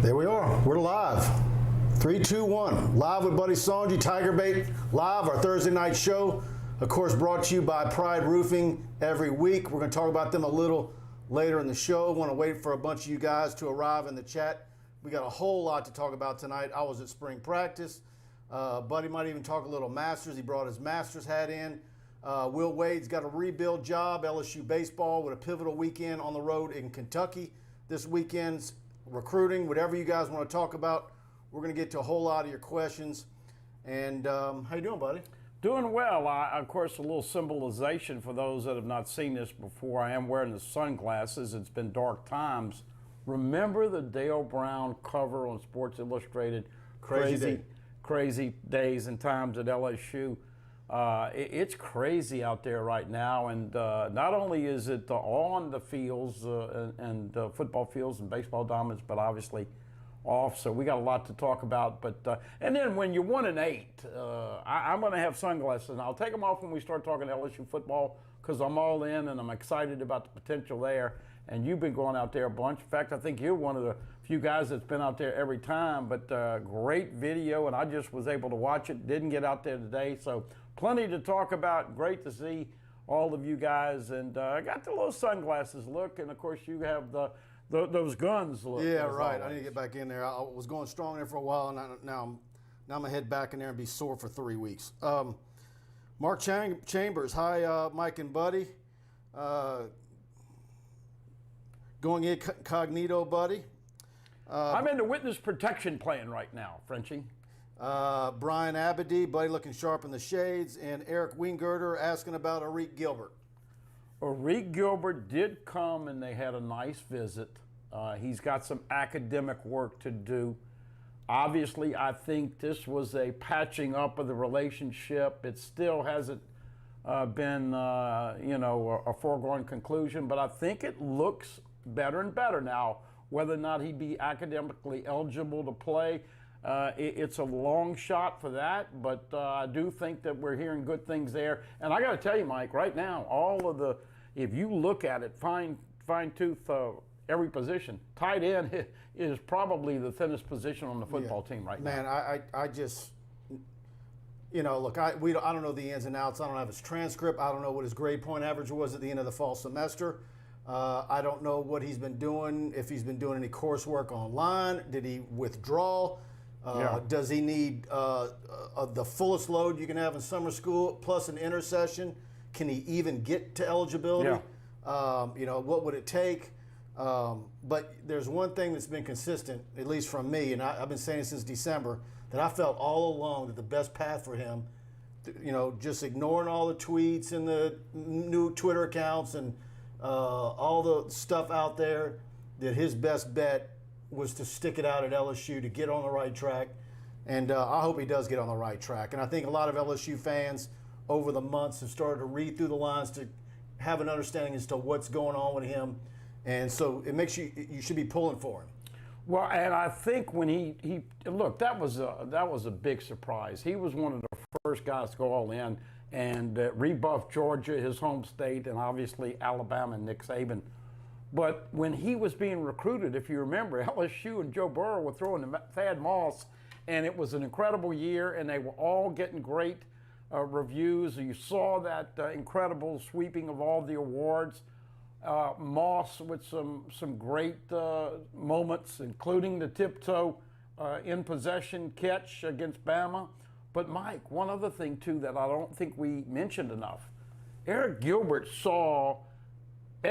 There we are. We're live. 3, 2, 1. Live with Buddy Songy, TigerBait Live, our Thursday night show. Of course, brought to you by Pride Roofing every week. We're going to talk about them a little later in the show. Want to wait for a bunch of you guys to arrive in the chat. We got a whole lot to talk about tonight. I was at spring practice. Buddy might even talk a little Masters. He brought his Masters hat in. Will Wade's got a rebuild job, LSU baseball, with a pivotal weekend on the road in Kentucky. This weekend's recruiting, whatever you guys want to talk about. We're going to get to a whole lot of your questions. And how you doing, buddy? Doing well. Of course, a little symbolization for those that have not seen this before. I am wearing the sunglasses. It's been dark times. Remember the Dale Brown cover on Sports Illustrated? Crazy days and times at LSU. It's crazy out there right now, and not only is it on the fields and football fields and baseball diamonds, but obviously off. So we got a lot to talk about. But and then when you're 1-8, I'm going to have sunglasses, and I'll take them off when we start talking LSU football because I'm all in and I'm excited about the potential there. And you've been going out there a bunch. In fact, I think you're one of the few guys that's been out there every time. But great video, and I just was able to watch it. Didn't get out there today, so plenty to talk about. Great to see all of you guys. And I got the little sunglasses look, and of course you have those guns look. Yeah, right. I need to get back in there. I was going strong there for a while, and now I'm gonna head back in there and be sore for 3 weeks. Mark Chambers, hi, Mike and Buddy. Going incognito, Buddy. I'm in the witness protection plan right now, Frenchie. Brian Abedy, Buddy looking sharp in the shades, and Eric Weingirter asking about Arik Gilbert. Arik Gilbert did come, and they had a nice visit. He's got some academic work to do. Obviously, I think this was a patching up of the relationship. It still hasn't been, a foregone conclusion, but I think it looks better and better now. Whether or not he'd be academically eligible to play, it's a long shot for that, but I do think that we're hearing good things there. And I got to tell you, Mike, right now, if you look at it, fine tooth every position, tight end is probably the thinnest position on the football team right now. Man, I just, look, I don't know the ins and outs. I don't have his transcript. I don't know what his grade point average was at the end of the fall semester. I don't know what he's been doing, if he's been doing any coursework online. Did he withdraw? Does he need the fullest load you can have in summer school plus an intersession? Can he even get to eligibility? What would it take? But there's one thing that's been consistent, at least from me, and I've been saying it since December, that I felt all along that the best path for him, just ignoring all the tweets and the new Twitter accounts and all the stuff out there, that his best bet was to stick it out at LSU to get on the right track. And I hope he does get on the right track. And I think a lot of LSU fans over the months have started to read through the lines to have an understanding as to what's going on with him. And so it makes you should be pulling for him. Well, and I think when he look, that was a big surprise. He was one of the first guys to go all in and rebuff Georgia, his home state, and obviously Alabama and Nick Saban. But when he was being recruited, if you remember, LSU and Joe Burrow were throwing the Thad Moss, and it was an incredible year, and they were all getting great reviews. You saw that incredible sweeping of all the awards. Moss with some great moments, including the tiptoe in possession catch against Bama. But Mike, one other thing too that I don't think we mentioned enough. Eric Gilbert saw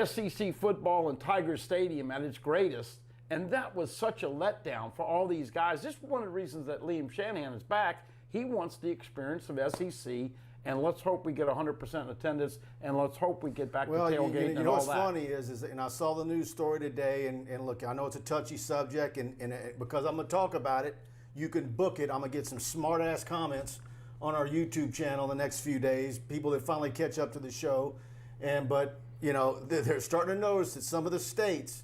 SEC football in Tiger Stadium at its greatest, and that was such a letdown for all these guys. This is one of the reasons that Liam Shanahan is back. He wants the experience of SEC, and let's hope we get 100% attendance, and let's hope we get back to tailgating and all what's that. Funny is and I saw the news story today, and look, I know it's a touchy subject, and because I'm going to talk about it, you can book it. I'm going to get some smart-ass comments on our YouTube channel the next few days, people that finally catch up to the show. But they're starting to notice that some of the states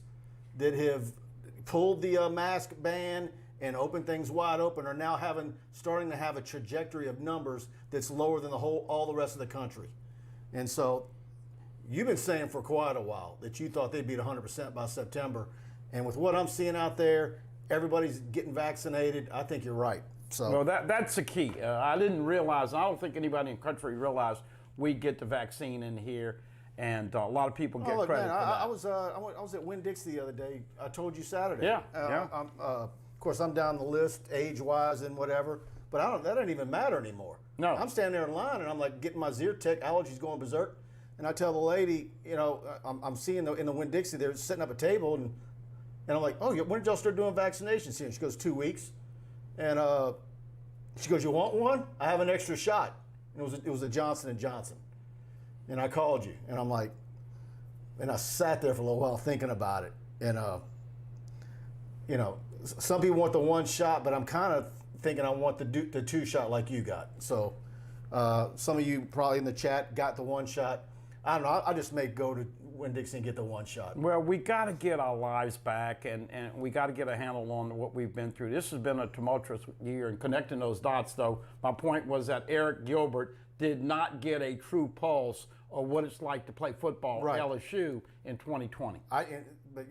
that have pulled the mask ban and opened things wide open are now starting to have a trajectory of numbers that's lower than all the rest of the country. And so you've been saying for quite a while that you thought they'd be at 100% by September. And with what I'm seeing out there, everybody's getting vaccinated, I think you're right. So Well, that's the key. I didn't realize, I don't think anybody in the country realized we get the vaccine in here, and a lot of people get look, credit man, for that. I was at Winn-Dixie the other day. I told you Saturday. Yeah, yeah. Of course, I'm down the list age-wise and whatever, but that doesn't even matter anymore. No. I'm standing there in line and I'm like getting my Zyrtec, allergies going berserk, and I tell the lady, I'm seeing in the Winn-Dixie they're setting up a table, and I'm like, oh, when did y'all start doing vaccinations here? And she goes, 2 weeks, and she goes, you want one? I have an extra shot. And it was a Johnson & Johnson. And I called you, and I'm like, and I sat there for a little while thinking about it. And, some people want the one shot, but I'm kind of thinking I want the two shot like you got. So some of you probably in the chat got the one shot. I don't know. I just may go to Winn-Dixie and get the one shot. Well, we got to get our lives back, and we got to get a handle on what we've been through. This has been a tumultuous year, and connecting those dots, though, my point was that Eric Gilbert did not get a true pulse of what it's like to play football at LSU in 2020. But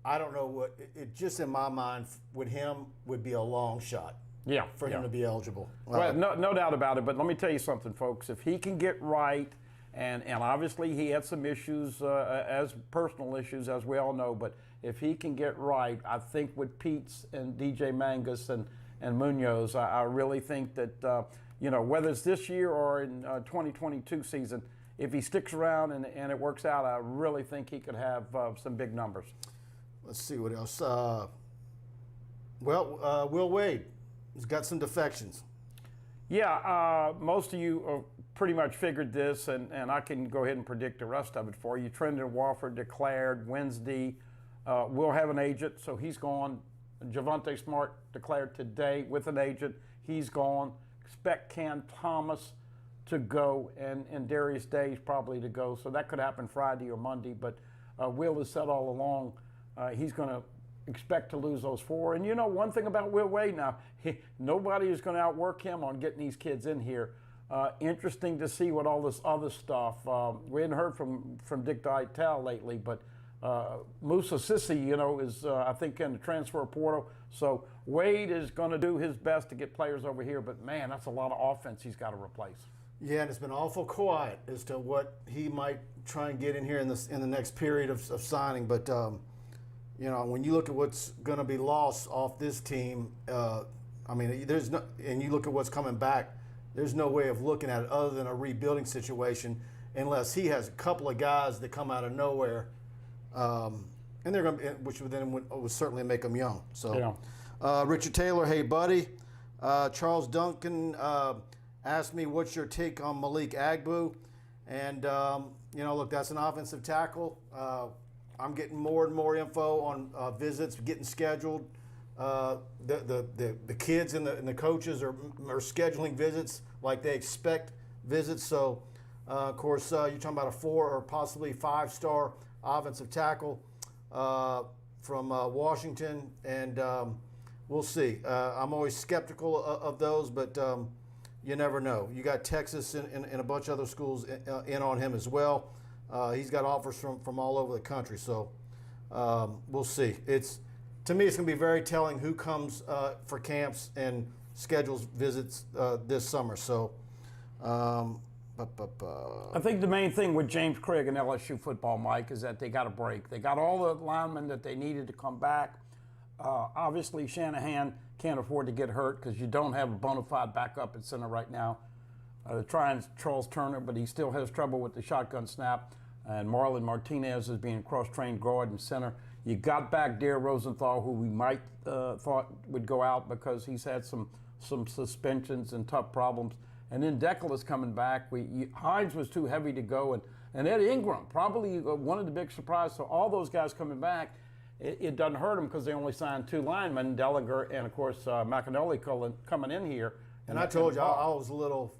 I don't know what it just in my mind with him would be a long shot. Yeah, for him to be eligible. Well, no doubt about it. But let me tell you something, folks. If he can get right. And obviously he had some issues, as personal issues, as we all know. But if he can get right, I think with Pete's and DJ Mangus and Munoz, I really think that, whether it's this year or in 2022 season, if he sticks around and it works out, I really think he could have some big numbers. Let's see what else. Will Wade has got some defections. Yeah, most of you pretty much figured this, and I can go ahead and predict the rest of it for you. Trendon Walford declared Wednesday. We'll have an agent, so he's gone. Javonte Smart declared today with an agent. He's gone. Expect Cam Thomas to go, and Darius Days probably to go. So that could happen Friday or Monday, but Will has said all along he's going to expect to lose those 4. And one thing about Will Wade now, nobody is going to outwork him on getting these kids in here. Interesting to see what all this other stuff. We hadn't heard from Dick Vitale lately, but Musa Sissi, is I think in the transfer portal. So Wade is going to do his best to get players over here, but man, that's a lot of offense he's got to replace. Yeah, and it's been awful quiet as to what he might try and get in here in the next period of signing. But when you look at what's going to be lost off this team, there's no, and you look at what's coming back. There's no way of looking at it other than a rebuilding situation, unless he has a couple of guys that come out of nowhere, and they're going to, which would certainly make them young. So, Richard Taylor, hey buddy, Charles Duncan asked me, what's your take on Malik Agbu? And look, that's an offensive tackle. I'm getting more and more info on visits getting scheduled. The kids and the coaches are scheduling visits like they expect visits. So, of course, you're talking about a 4 or possibly 5-star offensive tackle from Washington, and we'll see. I'm always skeptical of those, but you never know. You got Texas and a bunch of other schools in on him as well. He's got offers from all over the country, so we'll see. To me, it's going to be very telling who comes for camps and schedules visits this summer. So, I think the main thing with James Craig and LSU football, Mike, is that they got a break. They got all the linemen that they needed to come back. Obviously, Shanahan can't afford to get hurt because you don't have a bona fide backup at center right now. They're trying Charles Turner, but he still has trouble with the shotgun snap. And Marlon Martinez is being cross-trained guard and center. You got back Dare Rosenthal, who we might thought would go out because he's had some suspensions and tough problems. And then Deckel is coming back. Hines was too heavy to go. And Ed Ingram, probably one of the big surprises. So all those guys coming back, it doesn't hurt them because they only signed 2 linemen, Dellinger and, of course, McAnally coming in here. And I told you, I was a little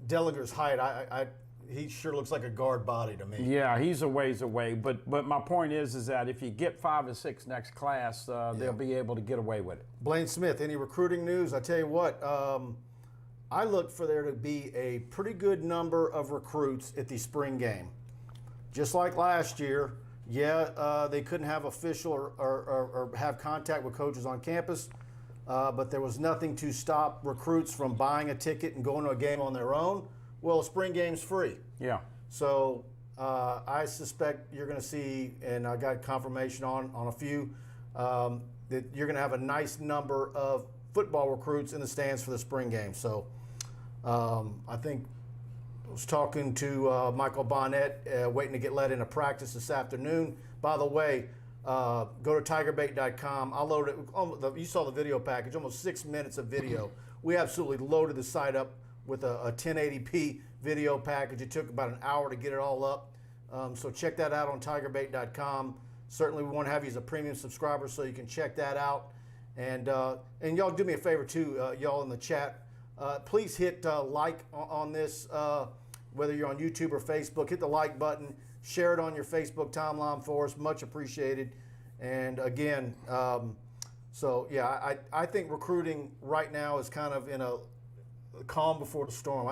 Dellinger's height. He sure looks like a guard body to me. Yeah, he's a ways away. But my point is that if you get 5 or 6 next class, they'll be able to get away with it. Blaine Smith, any recruiting news? I tell you what, I look for there to be a pretty good number of recruits at the spring game. Just like last year, Yeah, they couldn't have official or have contact with coaches on campus, but there was nothing to stop recruits from buying a ticket and going to a game on their own. Well, a spring game's free. Yeah. So I suspect you're going to see, and I got confirmation on a few, that you're going to have a nice number of football recruits in the stands for the spring game. So I think I was talking to Michael Bonnet, waiting to get let into practice this afternoon. By the way, go to TigerBait.com. I loaded it. You saw the video package, almost 6 minutes of video. We absolutely loaded the site up with a 1080p video package. It took about an hour to get it all up. So check that out on TigerBait.com. Certainly, we want to have you as a premium subscriber so you can check that out. And y'all do me a favor too, y'all in the chat. Please hit like on this, whether you're on YouTube or Facebook. Hit the like button. Share it on your Facebook timeline for us. Much appreciated. And again, so yeah, I think recruiting right now is kind of in a calm before the storm.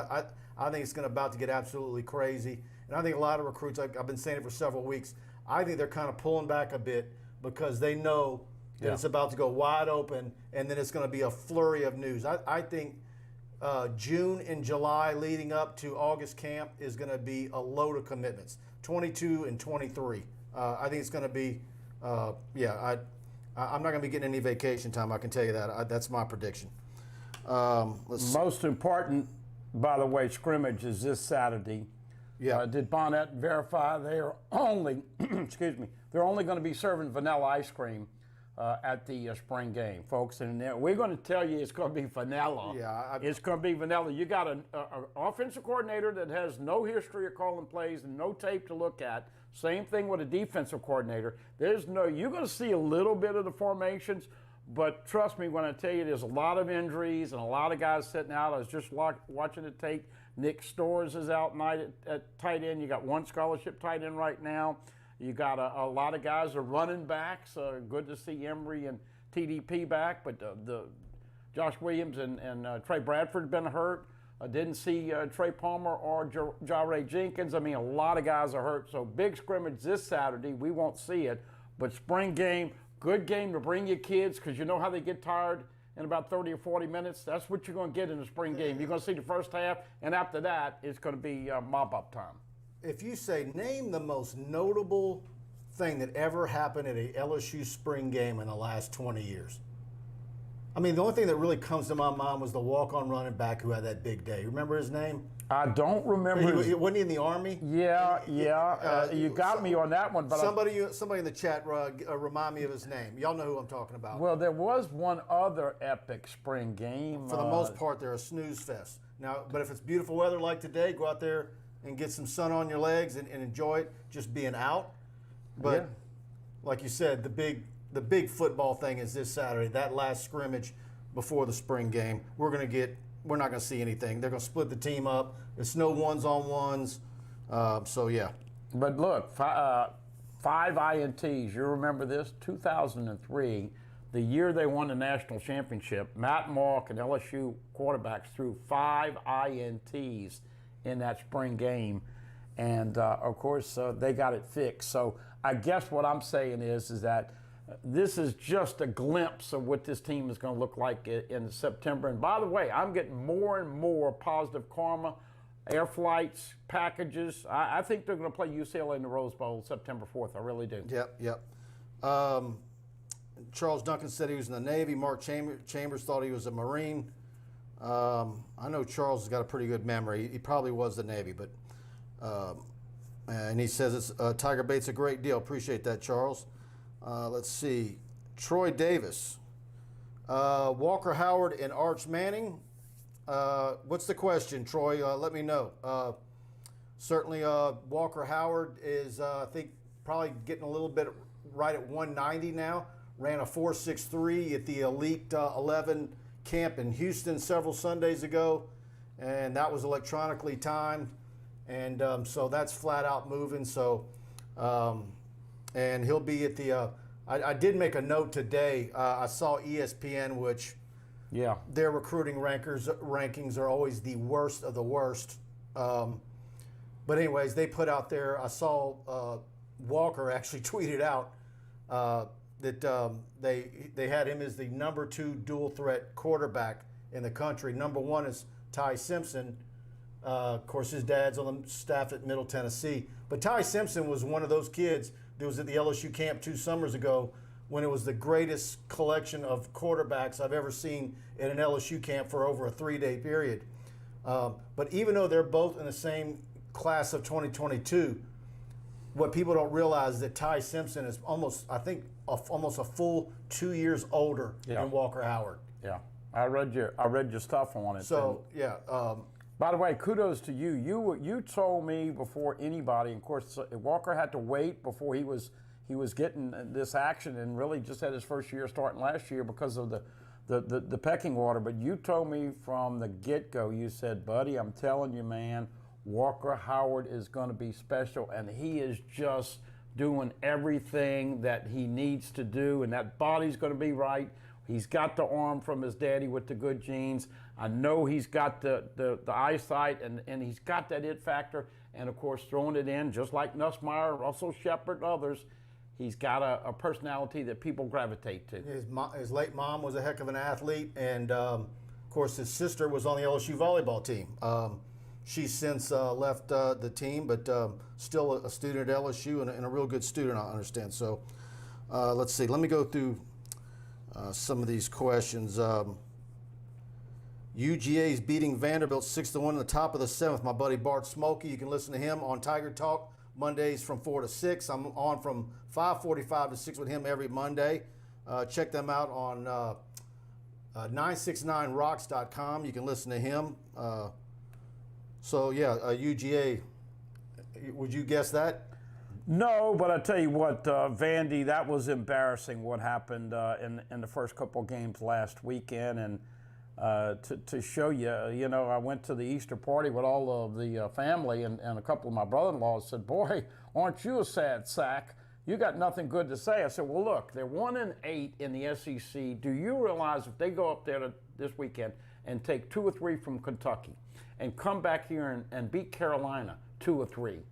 I think it's about to get absolutely crazy. And I think a lot of recruits, I've been saying it for several weeks, I think they're kind of pulling back a bit because they know that it's about to go wide open, and then it's going to be a flurry of news. I think June and July leading up to August camp is going to be a load of commitments, 22 and 23. I think it's going to be, I'm not going to be getting any vacation time, I can tell you that. That's my prediction. Most important, by the way, scrimmage is this Saturday. Yeah. Did Bonnet verify they are only, excuse me, they're only going to be serving vanilla ice cream at the spring game, folks. And we're going to tell you it's going to be vanilla. Yeah, it's going to be vanilla. You got an offensive coordinator that has no history of calling plays and no tape to look at. Same thing with a defensive coordinator. You're going to see a little bit of the formations, but trust me when I tell you there's a lot of injuries and a lot of guys sitting out. I was just watching the tape. Nick Storrs is out tonight at tight end. You got one scholarship tight end right now. You got a lot of guys are running backs. Good to see Emery and TDP back, but the Josh Williams and Trey Bradford been hurt. Didn't see Trey Palmer or Jare Jenkins. I mean, a lot of guys are hurt. So big scrimmage this Saturday. We won't see it, but spring game, good game to bring your kids because you know how they get tired in about 30 or 40 minutes. That's what you're going to get in the spring game. You're going to see the first half, and after that, it's going to be mop-up time. If you say, name the most notable thing that ever happened at a LSU spring game in the last 20 years. I mean, the only thing that really comes to my mind was the walk-on running back who had that big day. Remember his name? I don't remember. Wasn't he in the Army? Yeah. You got me on that one. But somebody in the chat remind me of his name. Y'all know who I'm talking about. Well, there was one other epic spring game. For the most part, they're a snooze fest. Now, but if it's beautiful weather like today, go out there and get some sun on your legs and enjoy it, just being out. But like you said, the big football thing is this Saturday, that last scrimmage before the spring game. We're not going to see anything. They're going to split the team up. It's no ones-on-ones. So, yeah. But look, 5 INTs. You remember this? 2003, the year they won the national championship, Matt Malk and LSU quarterbacks threw 5 INTs in that spring game. And, of course, they got it fixed. So I guess what I'm saying is that this is just a glimpse of what this team is going to look like in September. And by the way, I'm getting more and more positive karma, air flights, packages. I think they're going to play UCLA in the Rose Bowl September 4th. I really do. Yep. Charles Duncan said he was in the Navy. Mark Chambers thought he was a Marine. I know Charles has got a pretty good memory. He probably was the Navy, but and he says Tiger Bait's a great deal. Appreciate that, Charles. Let's see. Troy Davis, Walker Howard, and Arch Manning. What's the question, Troy? Let me know. Certainly, Walker Howard is, I think, probably getting a little bit right at 190 now. Ran a 4.63 at the Elite 11 camp in Houston several Sundays ago, and that was electronically timed. And so that's flat out moving. So, and he'll be at the, I did make a note today. I saw ESPN, which their recruiting rankings are always the worst of the worst. But anyways, they put out there, I saw Walker actually tweeted out that they had him as the number 2 dual threat quarterback in the country. Number 1 is Ty Simpson. Of course, his dad's on the staff at Middle Tennessee. But Ty Simpson was one of those kids that was at the LSU camp 2 summers ago when it was the greatest collection of quarterbacks I've ever seen at an LSU camp for over a 3-day period. But even though they're both in the same class of 2022, what people don't realize is that Ty Simpson is almost a full 2 years older than Walker Howard. Yeah, I read your stuff on it. So yeah. By the way, kudos to you. You told me before anybody. Of course, Walker had to wait before he was getting this action, and really just had his first year starting last year because of the pecking order. But you told me from the get-go. You said, "Buddy, I'm telling you, man, Walker Howard is going to be special, and he is just doing everything that he needs to do, and that body's going to be right. He's got the arm from his daddy with the good genes. I know he's got the eyesight, and he's got that it factor. And, of course, throwing it in, just like Nussmeier, Russell Shepard, others, he's got a personality that people gravitate to." His late mom was a heck of an athlete, and, of course, his sister was on the LSU volleyball team. She's since left the team, but still a student at LSU and a real good student, I understand. So let's see. Let me go through some of these questions. UGA is beating Vanderbilt 6-1 in the top of the 7th. My buddy Bart Smokey, you can listen to him on Tiger Talk Mondays from 4 to 6. I'm on from 5:45 to 6 with him every Monday. Check them out on 969rocks.com. You can listen to him. So, yeah, UGA, would you guess that? No, but I tell you what, Vandy, that was embarrassing what happened in the first couple of games last weekend. And to show you, I went to the Easter party with all of the family, and a couple of my brother-in-laws said, "Boy, aren't you a sad sack? You got nothing good to say." I said, "Well, look, they're 1-8 in the SEC. Do you realize if they go up there this weekend and take 2 or 3 from Kentucky and come back here and beat Carolina 2 or 3,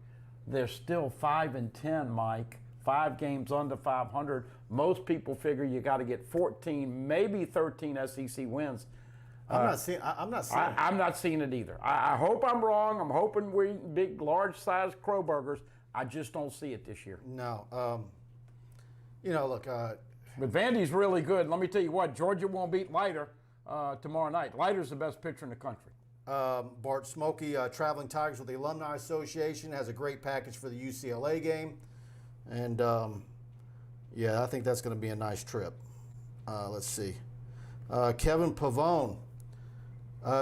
they're still 5-10, Mike. 5 games under 500. Most people figure you got to get 14, maybe 13 SEC wins." I'm not seeing it either. I hope I'm wrong. I'm hoping we big, large-sized crow burgers. I just don't see it this year. No. Look. But Vandy's really good. Let me tell you what, Georgia won't beat Leiter tomorrow night. Leiter's the best pitcher in the country. Bart Smokey, Traveling Tigers with the Alumni Association, has a great package for the UCLA game. And, I think that's going to be a nice trip. Let's see. Kevin Pavone.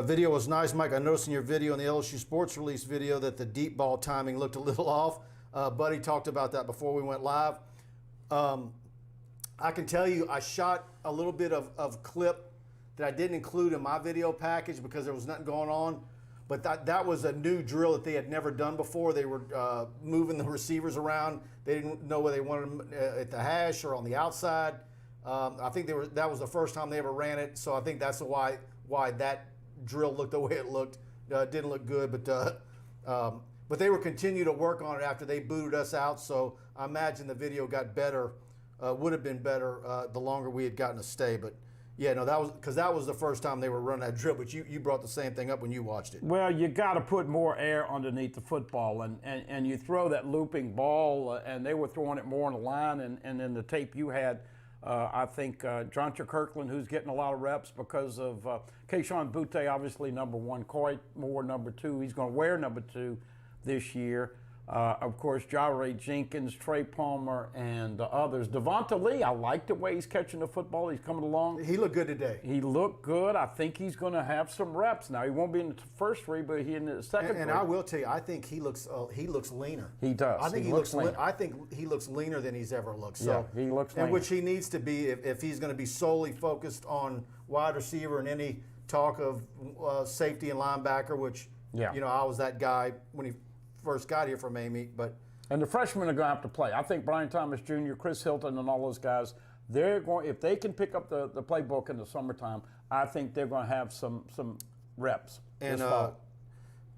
Video was nice, Mike. I noticed in your video, in the LSU Sports Release video, that the deep ball timing looked a little off. Buddy talked about that before we went live. I can tell you I shot a little bit of clip that I didn't include in my video package because there was nothing going on. But that was a new drill that they had never done before. They were moving the receivers around. They didn't know whether they wanted them at the hash or on the outside. I think that was the first time they ever ran it. So I think that's why that drill looked the way it looked. Didn't look good, but they were continuing to work on it after they booted us out. So I imagine the video got better, would have been better the longer we had gotten to stay. But yeah, no, that was the first time they were running that drill. But you brought the same thing up when you watched it. Well, you got to put more air underneath the football, and you throw that looping ball, and they were throwing it more on the line, and in the tape you had. I think Joncha Kirkland, who's getting a lot of reps because of Keyshawn Butte, obviously number 1, Coy Moore number 2. He's going to wear number 2 this year. Of course, Jare Jenkins, Trey Palmer, and the others. Devonta Lee, I like the way he's catching the football. He's coming along. He looked good today. He looked good. I think he's going to have some reps. Now, he won't be in the first 3, but he in the second 3. And I will tell you, I think he looks leaner. He does. I think he looks leaner. I think he looks leaner than he's ever looked. So, yeah, he looks leaner. And which he needs to be if he's going to be solely focused on wide receiver and any talk of safety and linebacker, which, I was that guy when he first got here from Amy, but... And the freshmen are going to have to play. I think Brian Thomas Jr., Chris Hilton, and all those guys, they're going. If they can pick up the playbook in the summertime, I think they're going to have some reps. And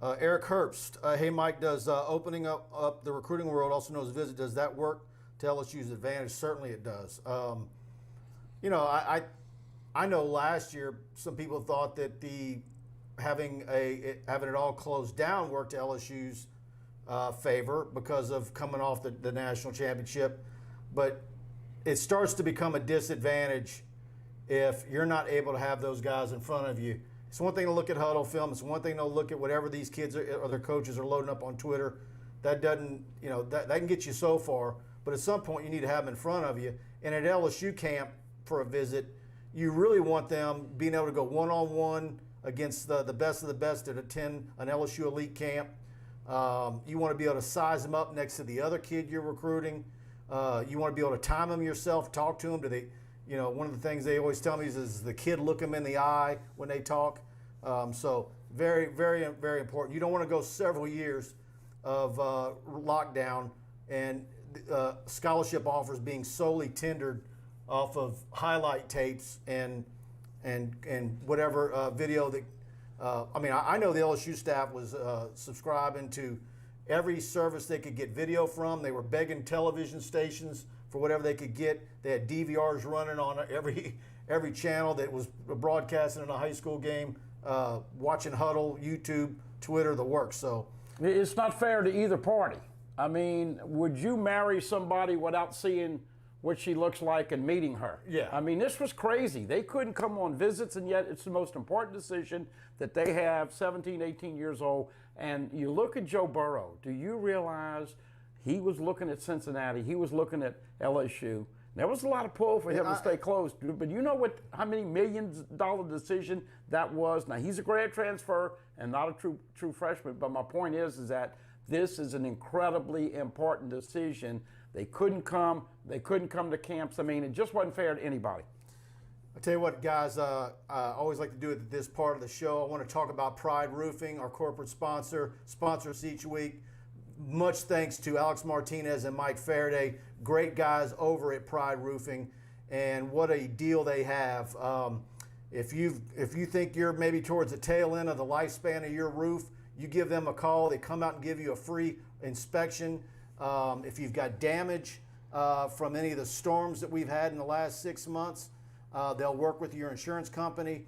Eric Herbst, hey Mike, does opening up the recruiting world, also known as Visit, does that work to LSU's advantage? Certainly it does. You know, I know last year some people thought that having it all closed down worked to LSU's favor because of coming off the national championship, but it starts to become a disadvantage if you're not able to have those guys in front of you. It's one thing to look at huddle film. It's one thing to look at whatever these kids or their coaches are loading up on Twitter. That doesn't, you know, that can get you so far. But at some point, you need to have them in front of you. And at LSU camp for a visit, you really want them being able to go one-on-one against the best of the best that attend an LSU elite camp. You want to be able to size them up next to the other kid you're recruiting. You want to be able to time them yourself, talk to them. Do they? You know, one of the things they always tell me is the kid look them in the eye when they talk. So very, very, very important. You don't want to go several years of lockdown and scholarship offers being solely tendered off of highlight tapes and whatever video that. I mean, I know the LSU staff was subscribing to every service they could get video from. They were begging television stations for whatever they could get. They had DVRs running on every channel that was broadcasting in a high school game, watching Huddle, YouTube, Twitter, the works. So it's not fair to either party. I mean, would you marry somebody without seeing what she looks like and meeting her? Yeah. I mean, this was crazy. They couldn't come on visits, and yet it's the most important decision that they have, 17, 18 years old. And you look at Joe Burrow. Do you realize he was looking at Cincinnati? He was looking at LSU. There was a lot of pull for him to stay close. But you know how many $million decision that was? Now, he's a grad transfer and not a true freshman. But my point is that this is an incredibly important decision. They couldn't come to camps. I mean, it just wasn't fair to anybody. I tell you what, guys, I always like to do it at this part of the show. I want to talk about Pride Roofing, our corporate sponsor, sponsors each week. Much thanks to Alex Martinez and Mike Faraday, great guys over at Pride Roofing, and what a deal they have. If you think you're maybe towards the tail end of the lifespan of your roof, you give them a call. They come out and give you a free inspection. If you've got damage from any of the storms that we've had in the last 6 months, they'll work with your insurance company.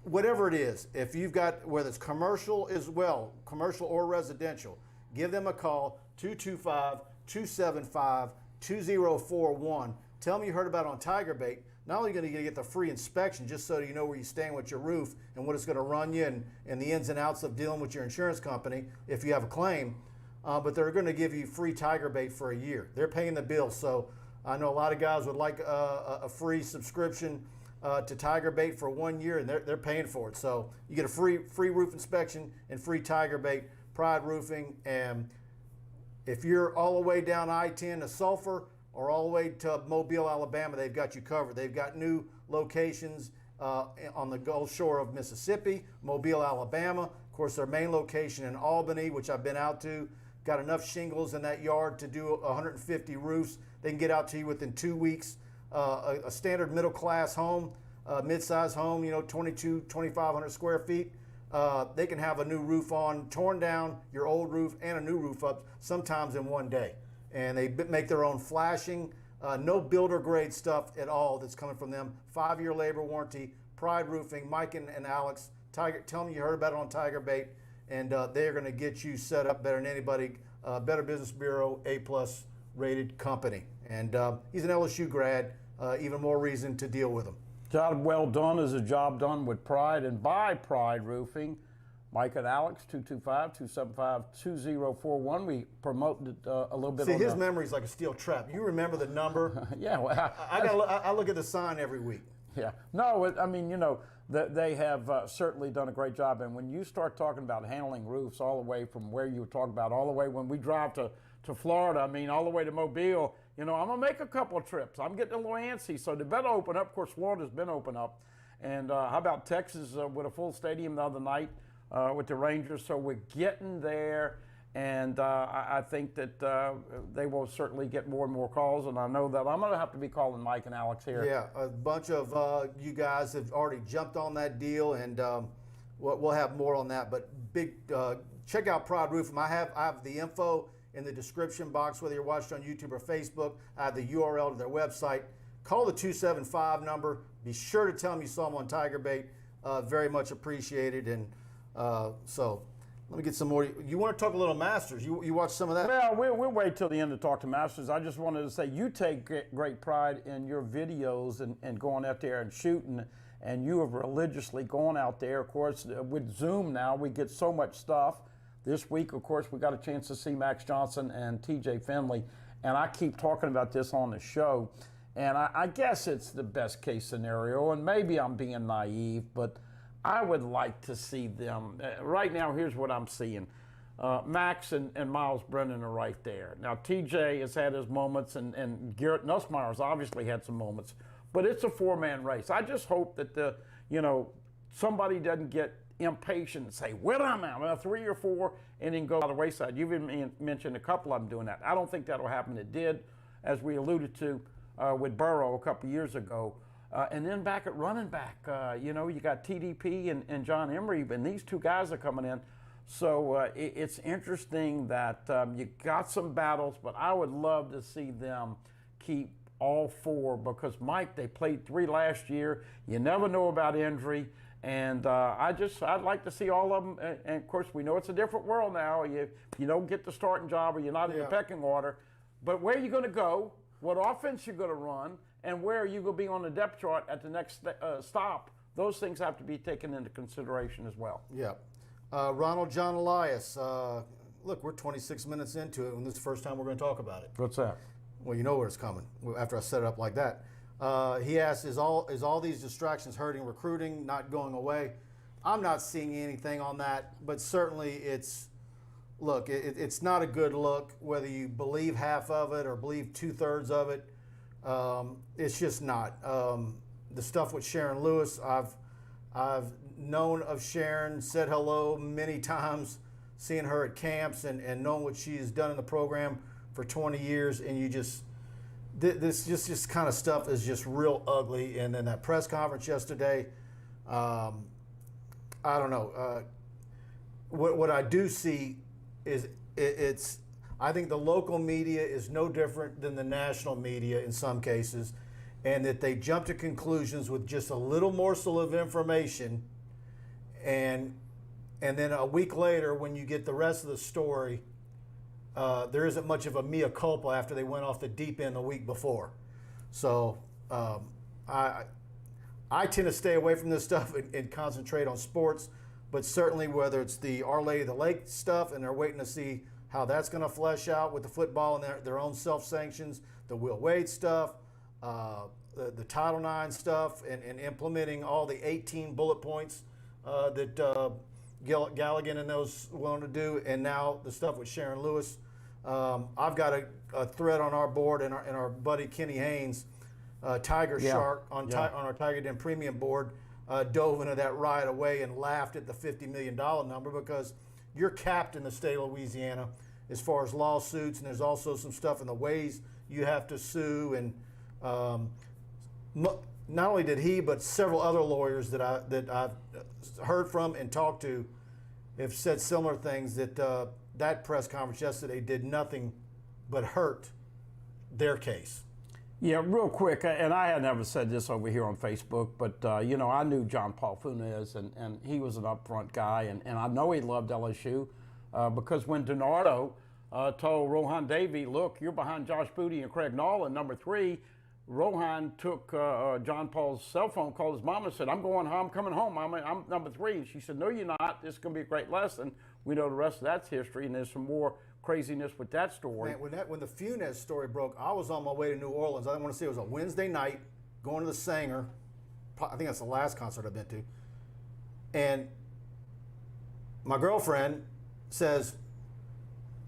Whatever it is, if you've got, whether it's commercial as well, commercial or residential, give them a call, 225-275-2041. Tell them you heard about it on TigerBait. Not only are you going to get the free inspection just so you know where you stand with your roof and what it's going to run you and the ins and outs of dealing with your insurance company if you have a claim, but they're going to give you free TigerBait for a year. They're paying the bill. So I know a lot of guys would like a free subscription to TigerBait for 1 year, and they're paying for it. So you get a free roof inspection and free TigerBait, Pride Roofing. And if you're all the way down I-10 to Sulphur or all the way to Mobile, Alabama, they've got you covered. They've got new locations on the Gulf Shore of Mississippi, Mobile, Alabama. Of course, their main location in Albany, which I've been out to, got enough shingles in that yard to do 150 roofs. They can get out to you within 2 weeks. A standard middle class home, mid-size home, 2,500 square feet. They can have a new roof on, torn down your old roof and a new roof up sometimes in one day. And they make their own flashing, no builder grade stuff at all that's coming from them. 5-year labor warranty, Pride Roofing, Mike and Alex. Tell them you heard about it on TigerBait, and they're going to get you set up better than anybody. Better Business Bureau, A+ rated company. And he's an LSU grad, even more reason to deal with him. Job well done is a job done with pride and by Pride Roofing. Mike and Alex, 225-275-2041. We promoted it a little bit. See, his memory's like a steel trap. You remember the number? Yeah. Well, I look at the sign every week. Yeah. No, I mean, they have certainly done a great job. And when you start talking about handling roofs all the way from where you were talking about, all the way when we drive to Florida, I mean, all the way to Mobile, I'm going to make a couple of trips. I'm getting a little antsy. So they better open up. Of course, Florida's been open up. And how about Texas with a full stadium the other night with the Rangers? So we're getting there. And I think that they will certainly get more and more calls. And I know that I'm going to have to be calling Mike and Alex here. Yeah, a bunch of you guys have already jumped on that deal. And we'll have more on that. But check out Prod Roofing. I have the info in the description box, whether you're watching on YouTube or Facebook. I have the URL to their website. Call the 275 number. Be sure to tell them you saw them on TigerBait. Very much appreciated. And so let me get some more. You want to talk a little Masters? You watch some of that? Well, we'll wait till the end to talk to Masters. I just wanted to say you take great pride in your videos and going out there and shooting. And you have religiously gone out there. Of course, with Zoom now, we get so much stuff. This week, of course, we got a chance to see Max Johnson and TJ Finley. And I keep talking about this on the show. And I guess it's the best case scenario. And maybe I'm being naive, but I would like to see them. Right now, here's what I'm seeing. Max and Miles Brennan are right there. Now, TJ has had his moments, and Garrett Nussmeier's obviously had some moments. But it's a four-man race. I just hope that somebody doesn't get impatient and say, well, I'm out, 3 or 4, and then go by the wayside. You've even mentioned a couple of them doing that. I don't think that'll happen. It did, as we alluded to with Burrow a couple years ago. And then back at running back, you got TDP and John Emery, and these two guys are coming in. So it's interesting that you got some battles, but I would love to see them keep all 4, because Mike, they played 3 last year. You never know about injury, and I'd like to see all of them. And of course, we know it's a different world now. You don't get the starting job, or you're not in the pecking order. But where are you going to go? What offense you're going to run? And where are you going to be on the depth chart at the next stop? Those things have to be taken into consideration as well. Yeah. Ronald John Elias. Look, we're 26 minutes into it, and this is the first time we're going to talk about it. What's that? Well, you know where it's coming after I set it up like that. He asked, is all these distractions hurting recruiting, not going away? I'm not seeing anything on that, but certainly it's not a good look, whether you believe half of it or believe 2/3 of it. It's just not. The stuff with Sharon Lewis, I've known of Sharon, said hello many times, seeing her at camps and knowing what she has done in the program for 20 years, and you just, this kind of stuff is just real ugly. And then that press conference yesterday, I don't know. What I do see is I think the local media is no different than the national media in some cases, and that they jump to conclusions with just a little morsel of information, and then a week later, when you get the rest of the story, there isn't much of a mea culpa after they went off the deep end the week before. So I tend to stay away from this stuff and concentrate on sports, but certainly whether it's the Our Lady of the Lake stuff, and they're waiting to see how that's going to flesh out with the football and their own self-sanctions, the Will Wade stuff, the Title IX stuff, and implementing all the 18 bullet points that Galligan and those willing to do, and now the stuff with Sharon Lewis. I've got a thread on our board, and our buddy Kenny Haynes, Tiger Shark on our Tiger Den Premium board, dove into that right away and laughed at the $50 million number, because you're capped in the state of Louisiana as far as lawsuits, and there's also some stuff in the ways you have to sue. And not only did he, but several other lawyers that I've heard from and talked to have said similar things, that that press conference yesterday did nothing but hurt their case. Yeah, real quick, and I had never said this over here on Facebook, but, I knew John Paul Funes, and he was an upfront guy, and I know he loved LSU, because when DiNardo told Rohan Davey, look, you're behind Josh Booty and Craig Nolan, number 3, Rohan took John Paul's cell phone, called his mom and said, I'm coming home, Mama, I'm number 3. And she said, no, you're not. This is going to be a great lesson. We know the rest of that's history, and there's some more craziness with that story. Man, when the Funes story broke, I was on my way to New Orleans. I want to say it was a Wednesday night, going to the Sanger. I think that's the last concert I've been to. And my girlfriend says,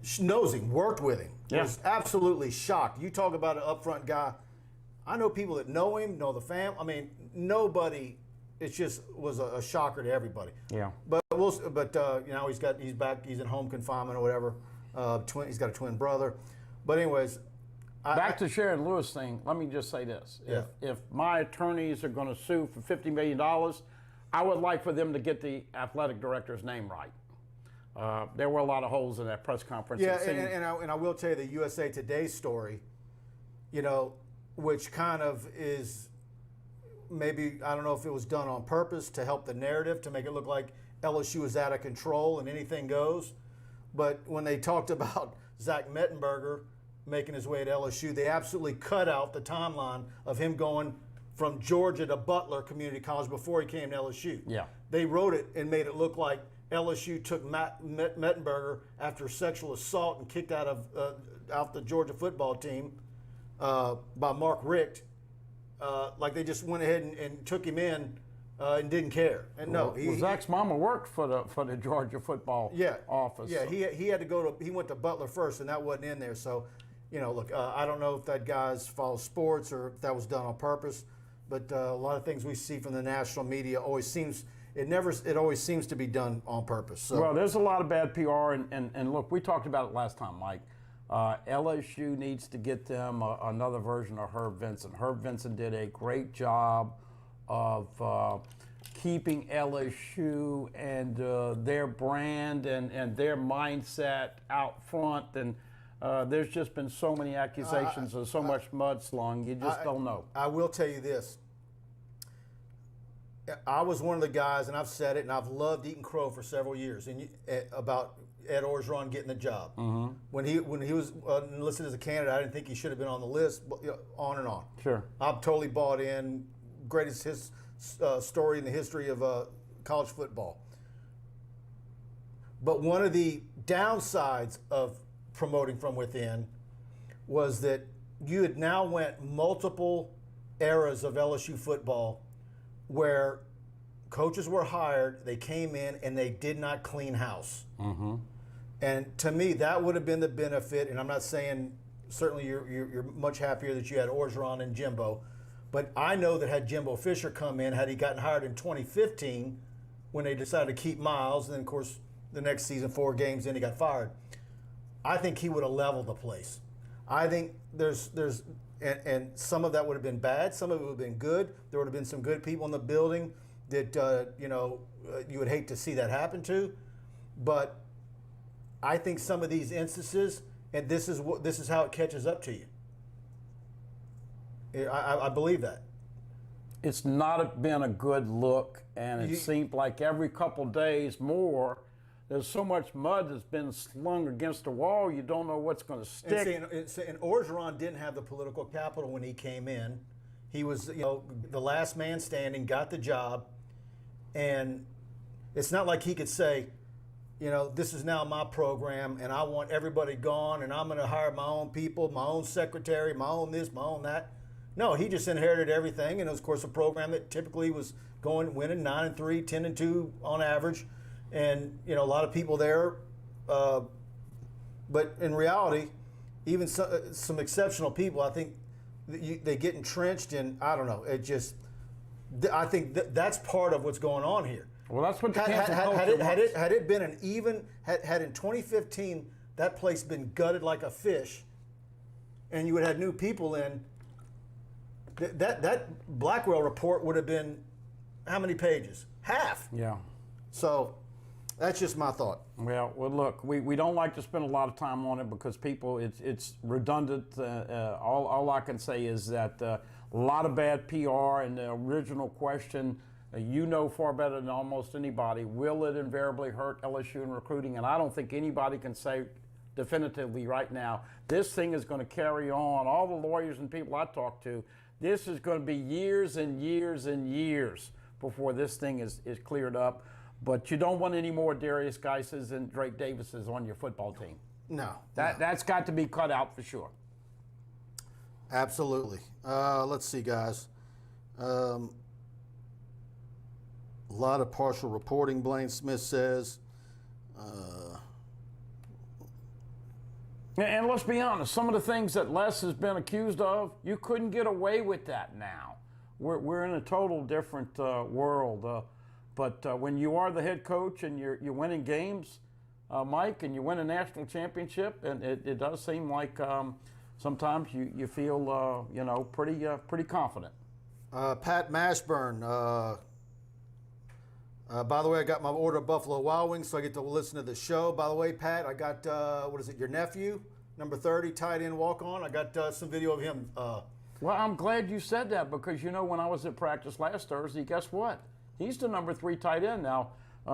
she knows him, worked with him. Yeah. Was absolutely shocked. You talk about an upfront guy. I know people that know him, know the fam. I mean, nobody. It just was a shocker to everybody. Yeah. But he's back. He's in home confinement or whatever. He's got a twin brother. But anyways, back to Sharon Lewis thing. Let me just say this: if my attorneys are going to sue for $50 million, I would like for them to get the athletic director's name right. There were a lot of holes in that press conference. Yeah, and I will tell you the USA Today story, you know, which kind of is maybe, I don't know if it was done on purpose to help the narrative, to make it look like LSU is out of control and anything goes. But when they talked about Zach Mettenberger making his way to LSU, they absolutely cut out the timeline of him going from Georgia to Butler Community College before he came to LSU. Yeah. They wrote it and made it look like LSU took Mettenberger after sexual assault and kicked out the Georgia football team by Mark Richt. Like they just went ahead and took him in and didn't care. And no, Zach's mama worked for the Georgia football office. Yeah, he had to go to, he went to Butler first, and that wasn't in there. So, you know, look, I don't know if that guy's follows sports or if that was done on purpose, but a lot of things we see from the national media always seems. It always seems to be done on purpose. So. Well, there's a lot of bad PR, and look, we talked about it last time, Mike. LSU needs to get them another version of Herb Vincent. Herb Vincent did a great job of keeping LSU and their brand and their mindset out front, and there's just been so many accusations and so much mudslung, you just don't know. I will tell you this. I was one of the guys, and I've said it, and I've loved eating crow for several years, and about Ed Orgeron getting the job. Mm-hmm. When he was listed as a candidate, I didn't think he should have been on the list. But, you know, on and on. Sure. I'm totally bought in. Greatest story in the history of college football. But one of the downsides of promoting from within was that you had now went multiple eras of LSU football where coaches were hired, they came in, and they did not clean house. Mm-hmm. And to me, that would have been the benefit, and I'm not saying, certainly you're much happier that you had Orgeron and Jimbo, but I know that had Jimbo Fisher come in, had he gotten hired in 2015, when they decided to keep Miles, and then, of course, the next season, 4 games in, he got fired, I think he would have leveled the place. I think and some of that would have been bad. Some of it would have been good. There would have been some good people in the building that you would hate to see that happen to. But I think some of these instances, and this is how it catches up to you. I believe that. It's not been a good look, and it seemed like every couple days more. There's so much mud that's been slung against the wall, you don't know what's going to stick. And Orgeron didn't have the political capital when he came in. He was, the last man standing, got the job, and it's not like he could say, this is now my program, and I want everybody gone, and I'm going to hire my own people, my own secretary, my own this, my own that. No, he just inherited everything, and it was, of course, a program that typically was winning 9-3, 10-2 on average. And, a lot of people there, but in reality, even some exceptional people, I think they get entrenched in, I don't know, I think that's part of what's going on here. Well, that's what the cancel culture wants. Had it been an even, had in 2015 that place been gutted like a fish, and you would have had new people in, that Blackwell report would have been how many pages? Half. Yeah. So that's just my thought. Well, look, we don't like to spend a lot of time on it because people, it's redundant. All I can say is that a lot of bad PR, and the original question, far better than almost anybody, will it invariably hurt LSU in recruiting? And I don't think anybody can say definitively right now, this thing is going to carry on. All the lawyers and people I talk to, this is going to be years and years and years before this thing is cleared up. But you don't want any more Darius Geises and Drake Davises on your football team. No. That's got to be cut out for sure. Absolutely. Let's see, guys. A lot of partial reporting, Blaine Smith says. And let's be honest, some of the things that Les has been accused of, you couldn't get away with that now. We're in a total different world. But when you are the head coach and you're winning games, Mike, and you win a national championship, and it does seem like sometimes you feel pretty confident. Pat Mashburn, By the way, I got my order of Buffalo Wild Wings, so I get to listen to the show. By the way, Pat, I got, what is it, your nephew, number 30, tight end walk-on. I got some video of him. Well, I'm glad you said that because, you know, when I was at practice last Thursday, guess what? He's the number 3 tight end now.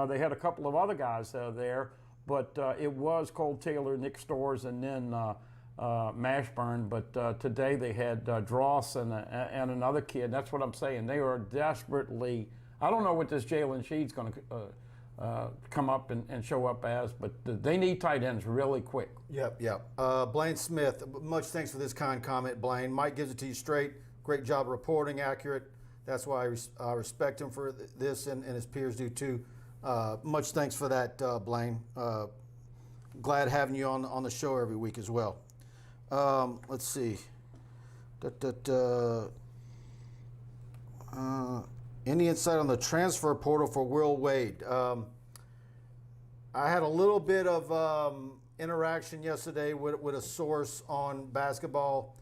They had a couple of other guys there, but it was Cole Taylor, Nick Storrs, and then Mashburn. But today they had Dross and another kid. That's what I'm saying. They are desperately. I don't know what this Jalen Sheed's going to come up and show up as, but they need tight ends really quick. Yep. Blaine Smith, much thanks for this kind comment, Blaine. Mike gives it to you straight. Great job reporting, accurate. That's why I respect him for this, and his peers do too. Much thanks for that, Blaine. Glad having you on the show every week as well. Let's see. Any insight on the transfer portal for Will Wade? I had a little bit of interaction yesterday with a source on basketball,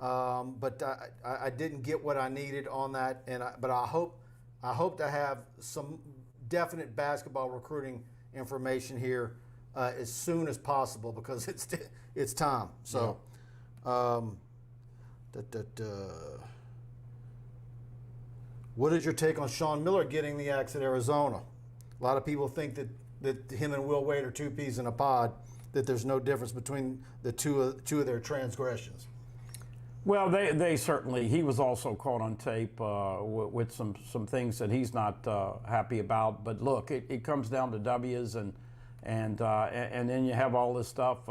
but I didn't get what I needed on that. But I hope to have some definite basketball recruiting information here as soon as possible because it's time. So. Yeah. What is your take on Sean Miller getting the axe at Arizona? A lot of people think that him and Will Wade are two peas in a pod, that there's no difference between the two of their transgressions. Well, they certainly, he was also caught on tape with some things that he's not happy about. But look, it comes down to W's and then you have all this stuff.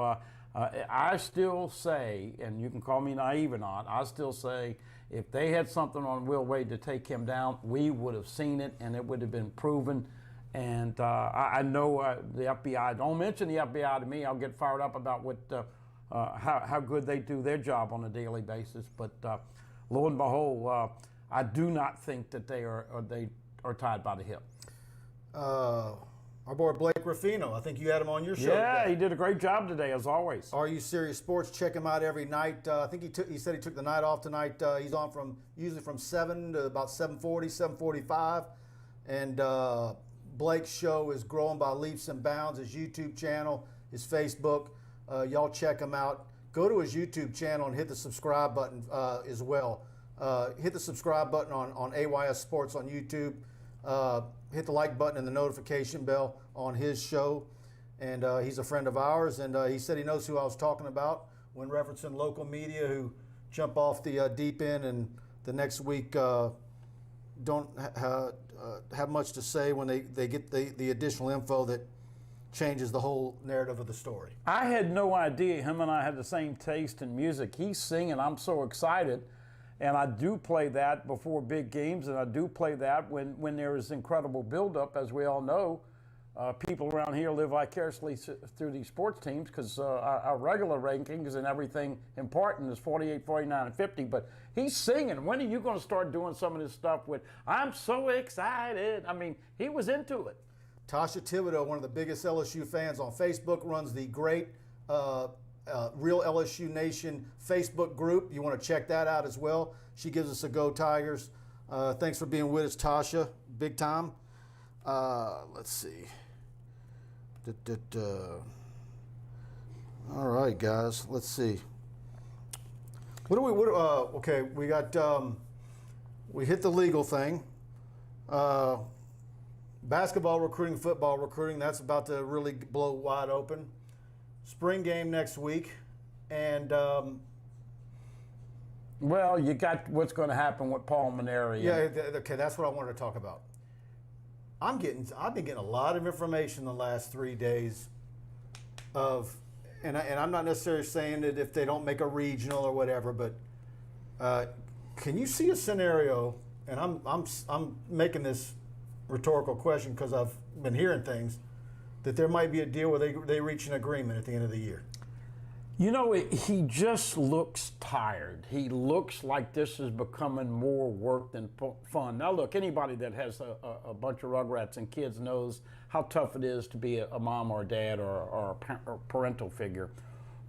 I still say, and you can call me naive or not, I still say if they had something on Will Wade to take him down, we would have seen it and it would have been proven. And I know the FBI, don't mention the FBI to me, I'll get fired up about what how good they do their job on a daily basis. But lo and behold, I do not think that they are tied by the hip. Our boy Blake Ruffino, I think you had him on your show. Yeah, today. He did a great job today, as always. Are You Serious Sports? Check him out every night. I think he said he took the night off tonight. He's on usually from 7 to about 7:40, 7:45. And Blake's show is growing by leaps and bounds. His YouTube channel, his Facebook. Y'all check him out. Go to his YouTube channel and hit the subscribe button as well. Hit the subscribe button on AYS Sports on YouTube. Hit the like button and the notification bell on his show. And he's a friend of ours. And he said he knows who I was talking about when referencing local media who jump off the deep end and the next week don't have much to say when they get the additional info that changes the whole narrative of the story. I had no idea him and I had the same taste in music. He's singing. I'm so excited. And I do play that before big games, and I do play that when there is incredible buildup. As we all know, people around here live vicariously through these sports teams because our regular rankings and everything important is 48, 49, and 50. But he's singing. When are you going to start doing some of this stuff with, I'm so excited? I mean, he was into it. Tasha Thibodeau, one of the biggest LSU fans on Facebook, runs the great Real LSU Nation Facebook group. You want to check that out as well. She gives us a go, Tigers. Thanks for being with us, Tasha. Big time. Let's see. All right, guys. Let's see. Okay, we got. We hit the legal thing. Basketball recruiting, football recruiting. That's about to really blow wide open. Spring game next week, and well, you got what's going to happen with Paul Maneri. Yeah, okay, that's what I wanted to talk about. I've been getting a lot of information the last 3 days and I'm not necessarily saying that if they don't make a regional or whatever, but can you see a scenario? And I'm making this rhetorical question because I've been hearing things. That there might be a deal where they reach an agreement at the end of the year. You know, he just looks tired. He looks like this is becoming more work than fun. Now, look, anybody that has a bunch of rugrats and kids knows how tough it is to be a mom or a dad or a parental figure.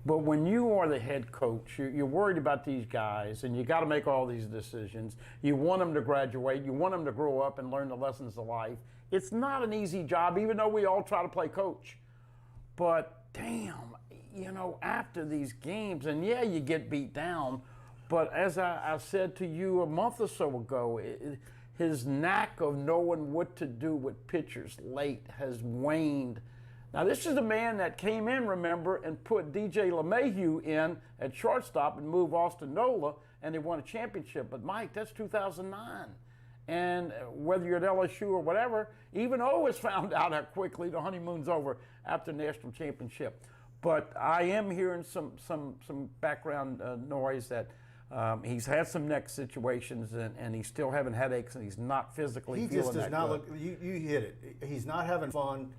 But when you are the head coach, you're worried about these guys, and you got to make all these decisions. You want them to graduate. You want them to grow up and learn the lessons of life. It's not an easy job, even though we all try to play coach. But damn, you know, after these games, and yeah, you get beat down, but as I said to you a month or so ago, his knack of knowing what to do with pitchers late has waned. Now, this is a man that came in, remember, and put DJ LeMahieu in at shortstop and moved Austin Nola, and they won a championship. But, Mike, that's 2009. And whether you're at LSU or whatever, even O has found out how quickly the honeymoon's over after the national championship. But I am hearing some background noise that he's had some neck situations, and he's still having headaches, and he's not physically feeling that good. He just does not look. You hit it. He's not having fun.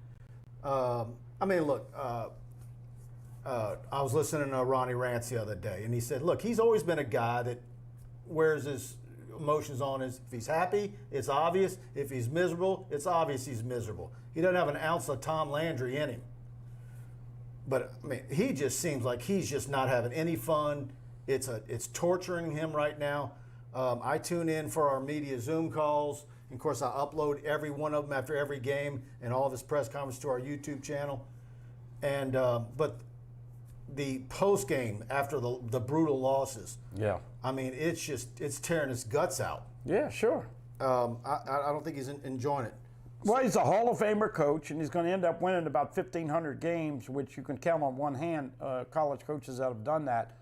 I mean, look. I was listening to Ronnie Rance the other day, and he said, "Look, he's always been a guy that wears his emotions on his. If he's happy, it's obvious. If he's miserable, it's obvious he's miserable. He doesn't have an ounce of Tom Landry in him. But I mean, he just seems like he's just not having any fun. It's torturing him right now. I tune in for our media Zoom calls. And of course, I upload every one of them after every game and all of his press conferences to our YouTube channel. And but the post game after the brutal losses, yeah, I mean, it's tearing his guts out. Yeah, sure. I don't think he's enjoying it. Well, he's a Hall of Famer coach, and he's going to end up winning about 1,500 games, which you can count on one hand, college coaches that have done that.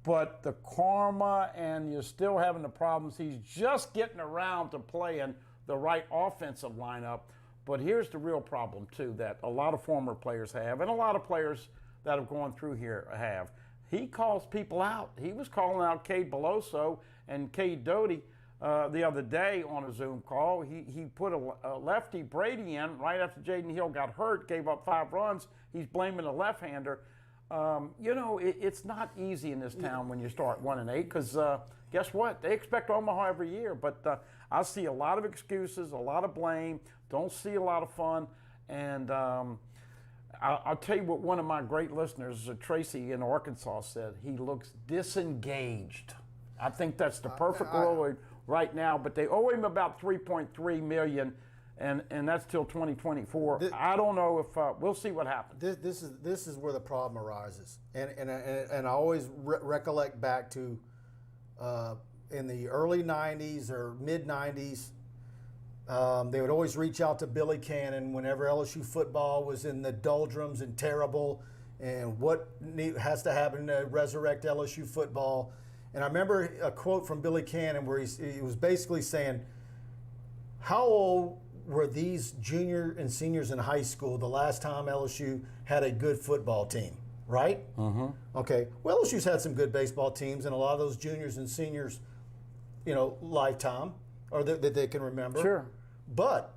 But the karma, and you're still having the problems. He's just getting around to playing the right offensive lineup. But here's the real problem, too, that a lot of former players have, and a lot of players that have gone through here have. He calls people out. He was calling out Cade Beloso and Cade Doty the other day on a Zoom call. He put a lefty, Brady, in right after Jaden Hill got hurt, gave up 5 runs. He's blaming the left-hander. You know, it's not easy in this town when you start 1-8 because guess what? They expect Omaha every year. But I see a lot of excuses, a lot of blame, don't see a lot of fun. And I'll tell you what one of my great listeners, Tracy in Arkansas, said. He looks disengaged. I think that's the perfect word right now, but they owe him about $3.3 million, and that's till 2024. I don't know if we'll see what happens. This is where the problem arises, and I always recollect back to in the early '90s or mid '90s. They would always reach out to Billy Cannon whenever LSU football was in the doldrums and terrible, and what has to happen to resurrect LSU football. And I remember a quote from Billy Cannon where he was basically saying, how old were these junior and seniors in high school the last time LSU had a good football team, right? Mm-hmm. Okay. Well, LSU's had some good baseball teams in a lot of those juniors and seniors, you know, lifetime, or that they can remember. Sure. But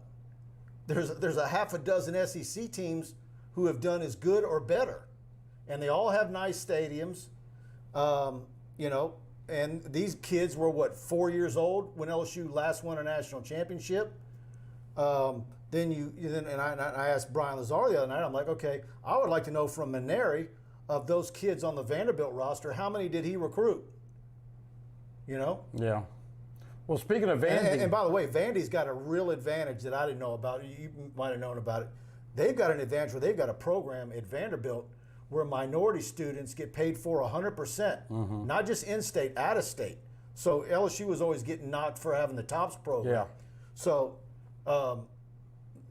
there's a half a dozen SEC teams who have done as good or better. And they all have nice stadiums. You know, and these kids were, 4 years old when LSU last won a national championship. And I asked Brian Lazar the other night, I'm like, okay, I would like to know from Maneri, of those kids on the Vanderbilt roster, how many did he recruit? You know? Yeah. Well, speaking of Vandy. And by the way, Vandy's got a real advantage that I didn't know about. You might have known about it. They've got an advantage where they've got a program at Vanderbilt where minority students get paid for 100%, not just in-state, out-of-state. So LSU was always getting knocked for having the TOPS program. Yeah. So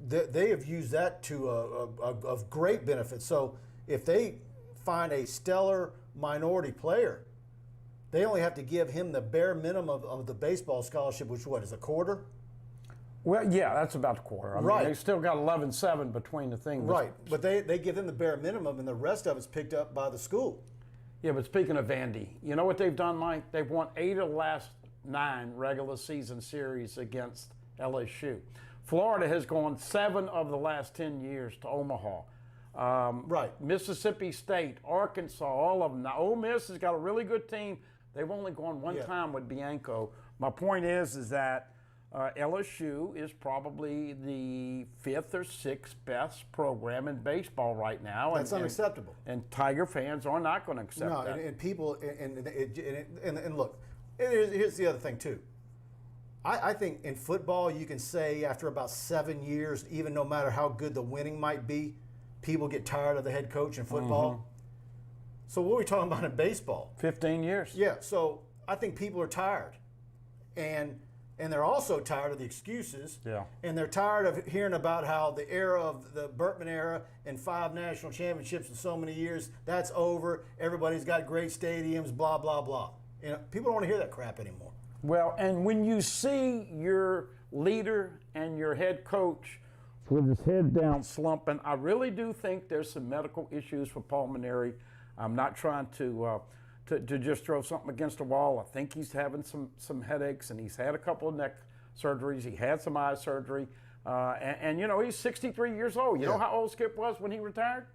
they have used that to of great benefit. So if they find a stellar minority player, they only have to give him the bare minimum of the baseball scholarship, which is a quarter? Well, yeah, that's about a quarter. I mean, they still got 11-7 between the things. Right, but they give them the bare minimum, and the rest of it's picked up by the school. Yeah, but speaking of Vandy, you know what they've done, Mike? They've won 8 of the last 9 regular season series against LSU. Florida has gone 7 of the last 10 years to Omaha. Right. Mississippi State, Arkansas, all of them. Now, Ole Miss has got a really good team. They've only gone one time with Bianco. My point is that LSU is probably the 5th or 6th best program in baseball right now. That's unacceptable. And Tiger fans are not going to accept that. And people, and look, here's the other thing too. I think in football, you can say after about 7 years, even no matter how good the winning might be, people get tired of the head coach in football. Mm-hmm. So what are we talking about in baseball? 15 years. Yeah, so I think people are tired. And they're also tired of the excuses. Yeah. And they're tired of hearing about how the era of the Bertman era and 5 national championships in so many years, that's over. Everybody's got great stadiums, blah, blah, blah. People don't want to hear that crap anymore. Well, and when you see your leader and your head coach with his head down slumping, I really do think there's some medical issues for Paul Mainieri. I'm not trying to just throw something against the wall. I think he's having some headaches, and he's had a couple of neck surgeries. He had some eye surgery. And he's 63 years old. You know how old Skip was when he retired?